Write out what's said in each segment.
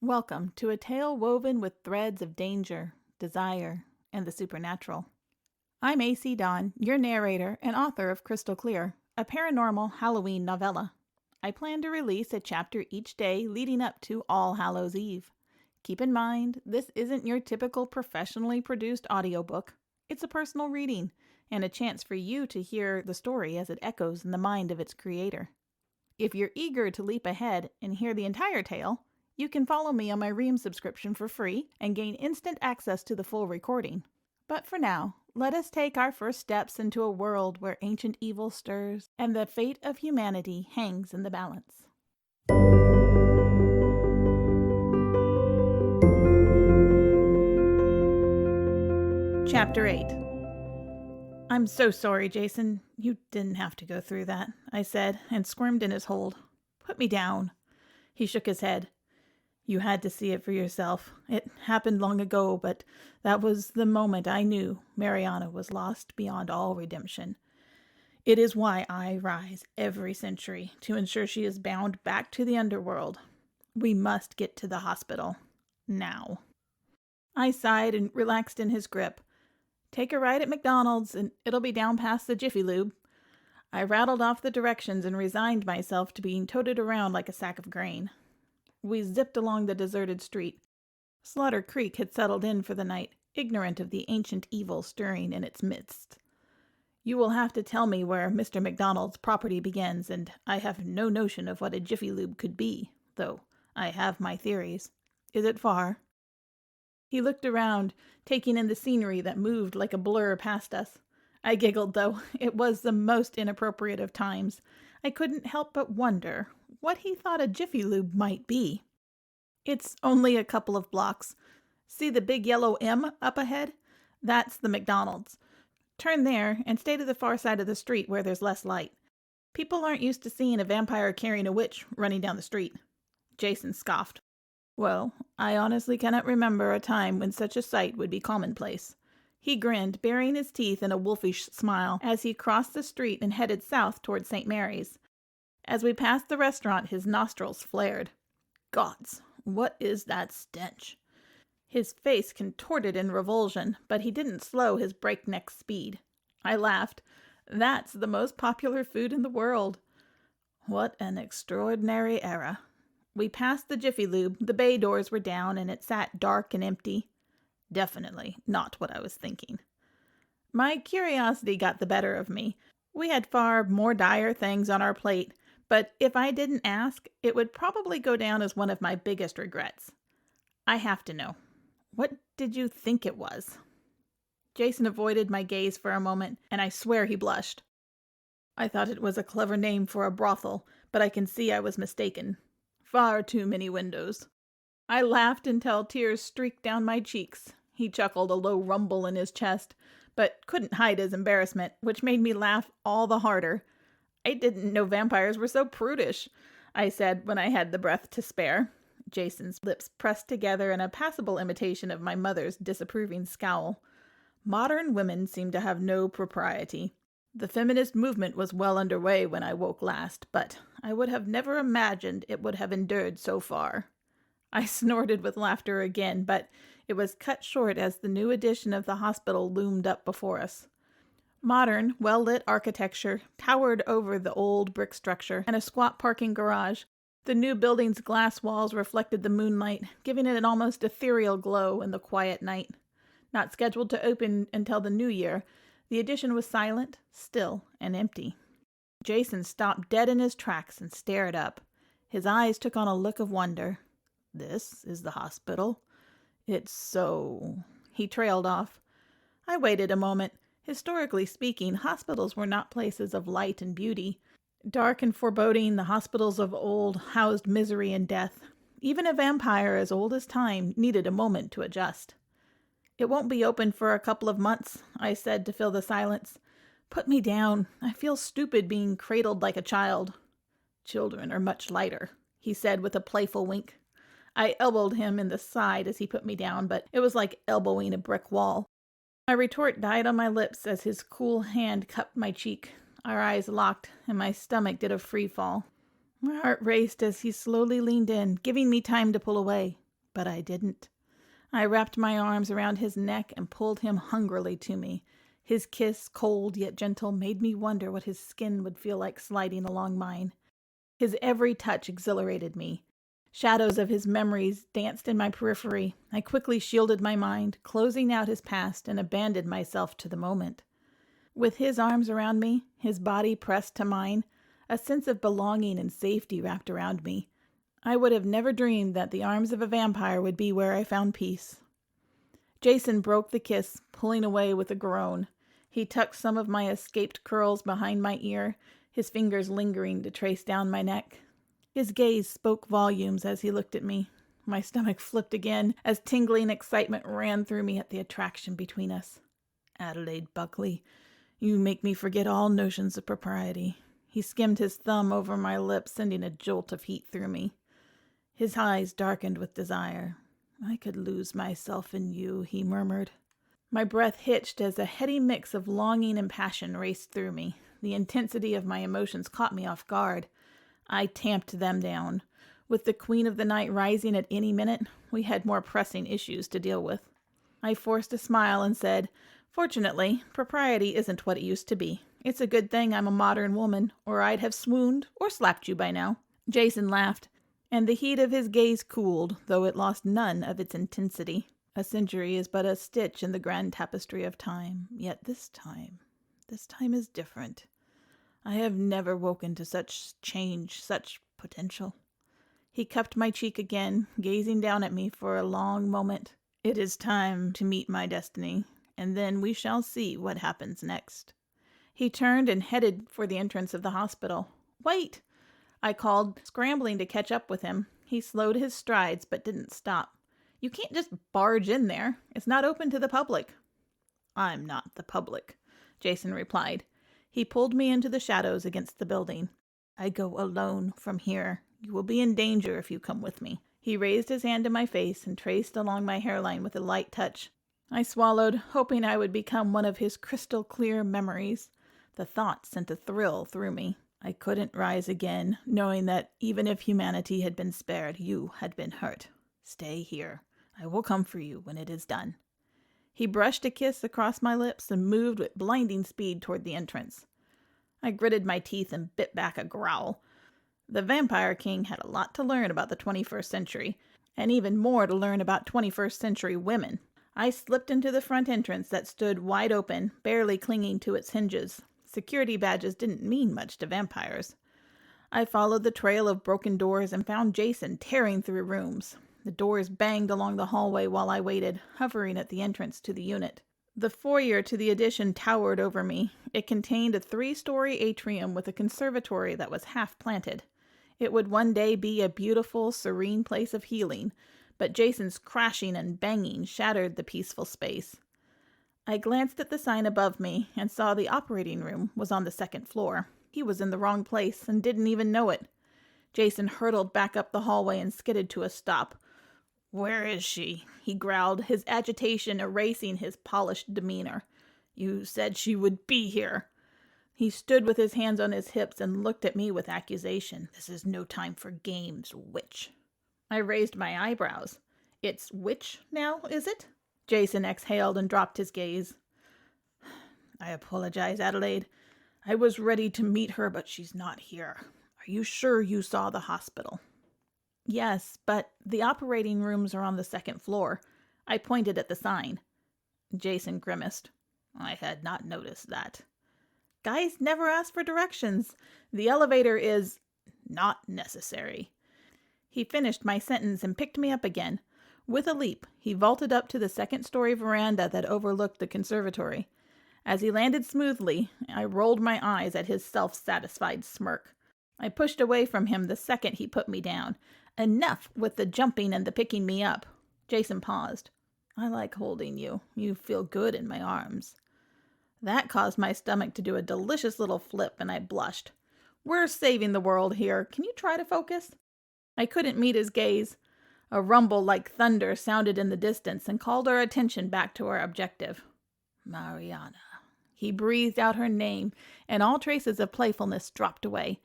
Welcome to a tale woven with threads of danger, desire, and the supernatural. I'm AC Dawn, your narrator and author of Crystal Clear, a paranormal Halloween novella. I plan to release a chapter each day leading up to All Hallows Eve. Keep in mind, this isn't your typical professionally produced audiobook. It's a personal reading and a chance for you to hear the story as it echoes in the mind of its creator. If you're eager to leap ahead and hear the entire tale, you can follow me on my Ream subscription for free and gain instant access to the full recording. But for now, let us take our first steps into a world where ancient evil stirs and the fate of humanity hangs in the balance. Chapter 8. I'm so sorry, Jason. You didn't have to go through that, I said, and squirmed in his hold. Put me down. He shook his head. You had to see it for yourself. It happened long ago, but that was the moment I knew Mariana was lost beyond all redemption. It is why I rise every century, to ensure she is bound back to the underworld. We must get to the hospital. Now. I sighed and relaxed in his grip. Take a ride at McDonald's, and it'll be down past the Jiffy Lube. I rattled off the directions and resigned myself to being toted around like a sack of grain. We zipped along the deserted street. Slaughter Creek had settled in for the night, ignorant of the ancient evil stirring in its midst. You will have to tell me where Mr. McDonald's property begins, and I have no notion of what a Jiffy Lube could be, though I have my theories. Is it far? He looked around, taking in the scenery that moved like a blur past us. I giggled, though. It was the most inappropriate of times. I couldn't help but wonder what he thought a Jiffy Lube might be. It's only a couple of blocks. See the big yellow M up ahead? That's the McDonald's. Turn there and stay to the far side of the street where there's less light. People aren't used to seeing a vampire carrying a witch running down the street. Jason scoffed. Well, I honestly cannot remember a time when such a sight would be commonplace. He grinned, baring his teeth in a wolfish smile as he crossed the street and headed south toward St. Mary's. As we passed the restaurant, his nostrils flared. Gods, what is that stench? His face contorted in revulsion, but he didn't slow his breakneck speed. I laughed. That's the most popular food in the world. What an extraordinary era. We passed the Jiffy Lube, the bay doors were down, and it sat dark and empty. Definitely not what I was thinking. My curiosity got the better of me. We had far more dire things on our plate, but if I didn't ask, it would probably go down as one of my biggest regrets. I have to know. What did you think it was? Jason avoided my gaze for a moment, and I swear he blushed. I thought it was a clever name for a brothel, but I can see I was mistaken. Far too many windows. I laughed until tears streaked down my cheeks. He chuckled, a low rumble in his chest, but couldn't hide his embarrassment, which made me laugh all the harder. I didn't know vampires were so prudish, I said when I had the breath to spare. Jason's lips pressed together in a passable imitation of my mother's disapproving scowl. Modern women seem to have no propriety. The feminist movement was well underway when I woke last, but I would have never imagined it would have endured so far. I snorted with laughter again, but it was cut short as the new addition of the hospital loomed up before us. Modern, well-lit architecture towered over the old brick structure and a squat parking garage. The new building's glass walls reflected the moonlight, giving it an almost ethereal glow in the quiet night. Not scheduled to open until the new year, the addition was silent, still, and empty. Jason stopped dead in his tracks and stared up. His eyes took on a look of wonder. This is the hospital? It's so... He trailed off. I waited a moment. Historically speaking, hospitals were not places of light and beauty. Dark and foreboding, the hospitals of old housed misery and death. Even a vampire as old as time needed a moment to adjust. It won't be open for a couple of months, I said to fill the silence. Put me down. I feel stupid being cradled like a child. Children are much lighter, he said with a playful wink. I elbowed him in the side as he put me down, but it was like elbowing a brick wall. My retort died on my lips as his cool hand cupped my cheek. Our eyes locked, and my stomach did a free fall. My heart raced as he slowly leaned in, giving me time to pull away. But I didn't. I wrapped my arms around his neck and pulled him hungrily to me. His kiss, cold yet gentle, made me wonder what his skin would feel like sliding along mine. His every touch exhilarated me. Shadows of his memories danced in my periphery. I quickly shielded my mind, closing out his past, and abandoned myself to the moment. With his arms around me, his body pressed to mine, a sense of belonging and safety wrapped around me. I would have never dreamed that the arms of a vampire would be where I found peace. Jason broke the kiss, pulling away with a groan. He tucked some of my escaped curls behind my ear, his fingers lingering to trace down my neck. His gaze spoke volumes as he looked at me. My stomach flipped again as tingling excitement ran through me at the attraction between us. Adelaide Buckley, you make me forget all notions of propriety. He skimmed his thumb over my lips, sending a jolt of heat through me. His eyes darkened with desire. I could lose myself in you, he murmured. My breath hitched as a heady mix of longing and passion raced through me. The intensity of my emotions caught me off guard. I tamped them down. With the Queen of the Night rising at any minute, we had more pressing issues to deal with. I forced a smile and said, "Fortunately, propriety isn't what it used to be. It's a good thing I'm a modern woman, or I'd have swooned or slapped you by now." Jason laughed, and the heat of his gaze cooled, though it lost none of its intensity. A century is but a stitch in the grand tapestry of time, yet this time is different. I have never woken to such change, such potential. He cupped my cheek again, gazing down at me for a long moment. It is time to meet my destiny, and then we shall see what happens next. He turned and headed for the entrance of the hospital. "Wait!" I called, scrambling to catch up with him. He slowed his strides, but didn't stop. "You can't just barge in there. It's not open to the public." "I'm not the public," Jason replied. He pulled me into the shadows against the building. "I go alone from here. You will be in danger if you come with me." He raised his hand to my face and traced along my hairline with a light touch. I swallowed, hoping I would become one of his crystal-clear memories. The thought sent a thrill through me. I couldn't rise again, knowing that even if humanity had been spared, you had been hurt. "Stay here. I will come for you when it is done." He brushed a kiss across my lips and moved with blinding speed toward the entrance. I gritted my teeth and bit back a growl. The Vampire King had a lot to learn about the 21st century, and even more to learn about 21st century women. I slipped into the front entrance that stood wide open, barely clinging to its hinges. Security badges didn't mean much to vampires. I followed the trail of broken doors and found Jason tearing through rooms. The doors banged along the hallway while I waited, hovering at the entrance to the unit. The foyer to the addition towered over me. It contained a 3-story atrium with a conservatory that was half planted. It would one day be a beautiful, serene place of healing, but Jason's crashing and banging shattered the peaceful space. I glanced at the sign above me and saw the operating room was on the 2nd floor. He was in the wrong place and didn't even know it. Jason hurtled back up the hallway and skidded to a stop. "Where is she?" he growled, his agitation erasing his polished demeanor. "You said she would be here." He stood with his hands on his hips and looked at me with accusation. "This is no time for games, witch." I raised my eyebrows. "It's witch now, is it?" Jason exhaled and dropped his gaze. "I apologize, Adelaide. I was ready to meet her, but she's not here. Are you sure you saw the hospital?" "Yes, but the operating rooms are on the 2nd floor. I pointed at the sign." Jason grimaced. "I had not noticed that." "Guys never ask for directions. The elevator is not necessary." He finished my sentence and picked me up again. With a leap, he vaulted up to the 2nd-story veranda that overlooked the conservatory. As he landed smoothly, I rolled my eyes at his self-satisfied smirk. I pushed away from him the second he put me down. "Enough with the jumping and the picking me up." Jason paused. "I like holding you. You feel good in my arms." That caused my stomach to do a delicious little flip, and I blushed. "We're saving the world here. Can you try to focus?" I couldn't meet his gaze. A rumble like thunder sounded in the distance and called our attention back to our objective. "Mariana." He breathed out her name, and all traces of playfulness dropped away.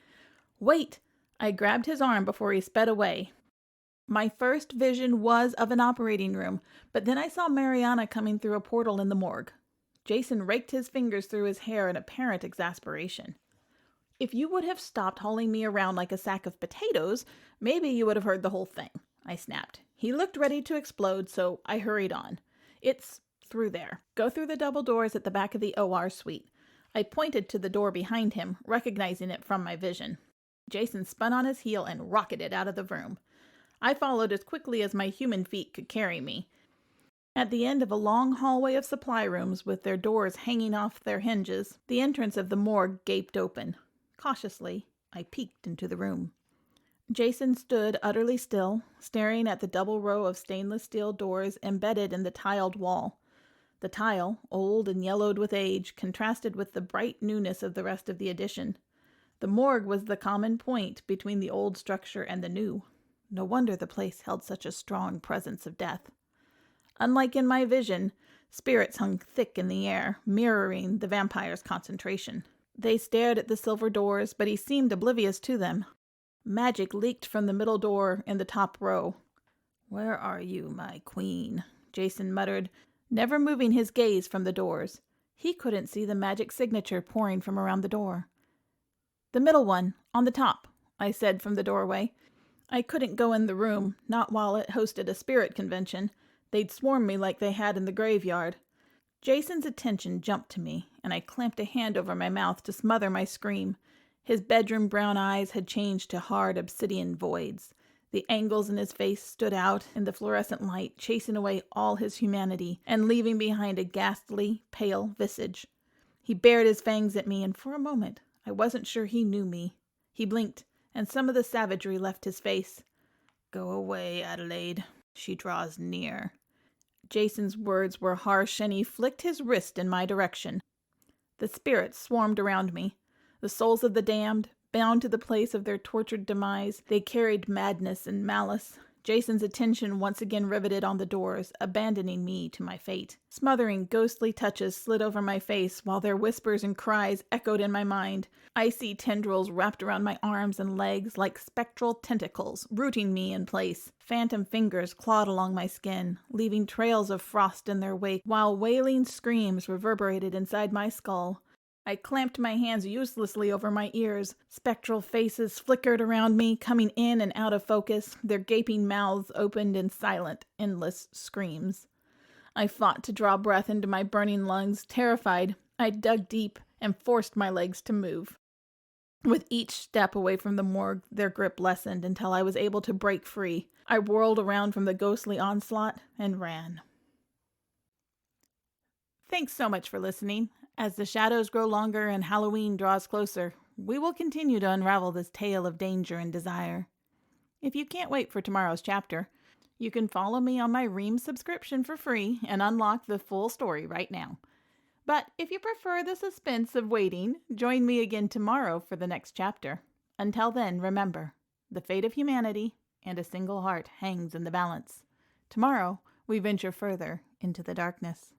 "Wait!" I grabbed his arm before he sped away. My first vision was of an operating room, but then I saw Mariana coming through a portal in the morgue. Jason raked his fingers through his hair in apparent exasperation. If you would have stopped hauling me around like a sack of potatoes, maybe you would have heard the whole thing, I snapped. He looked ready to explode, so I hurried on. It's through there. Go through the double doors at the back of the OR suite. I pointed to the door behind him, recognizing it from my vision. Jason spun on his heel and rocketed out of the room. I followed as quickly as my human feet could carry me. At the end of a long hallway of supply rooms with their doors hanging off their hinges, the entrance of the morgue gaped open. Cautiously, I peeked into the room. Jason stood utterly still, staring at the double row of stainless steel doors embedded in the tiled wall. The tile, old and yellowed with age, contrasted with the bright newness of the rest of the addition. The morgue was the common point between the old structure and the new. No wonder the place held such a strong presence of death. Unlike in my vision, spirits hung thick in the air, mirroring the vampire's concentration. They stared at the silver doors, but he seemed oblivious to them. Magic leaked from the middle door in the top row. "Where are you, my queen?" Jason muttered, never moving his gaze from the doors. He couldn't see the magic signature pouring from around the door. "The middle one, on the top," I said from the doorway. I couldn't go in the room, not while it hosted a spirit convention. They'd swarm me like they had in the graveyard. Jason's attention jumped to me, and I clamped a hand over my mouth to smother my scream. His bedroom brown eyes had changed to hard obsidian voids. The angles in his face stood out in the fluorescent light, chasing away all his humanity and leaving behind a ghastly, pale visage. He bared his fangs at me, and for a moment I wasn't sure he knew me. He blinked, and some of the savagery left his face. "Go away, Adelaide. She draws near." Jason's words were harsh, and he flicked his wrist in my direction. The spirits swarmed around me. The souls of the damned, bound to the place of their tortured demise, they carried madness and malice. Jason's attention once again riveted on the doors, abandoning me to my fate. Smothering ghostly touches slid over my face, while their whispers and cries echoed in my mind. Icy tendrils wrapped around my arms and legs like spectral tentacles, rooting me in place. Phantom fingers clawed along my skin, leaving trails of frost in their wake, while wailing screams reverberated inside my skull. I clamped my hands uselessly over my ears. Spectral faces flickered around me, coming in and out of focus, their gaping mouths opened in silent, endless screams. I fought to draw breath into my burning lungs. Terrified, I dug deep and forced my legs to move. With each step away from the morgue, their grip lessened until I was able to break free. I whirled around from the ghostly onslaught and ran. Thanks so much for listening. As the shadows grow longer and Halloween draws closer, we will continue to unravel this tale of danger and desire. If you can't wait for tomorrow's chapter, you can follow me on my Ream subscription for free and unlock the full story right now. But if you prefer the suspense of waiting, join me again tomorrow for the next chapter. Until then, remember, the fate of humanity and a single heart hangs in the balance. Tomorrow, we venture further into the darkness.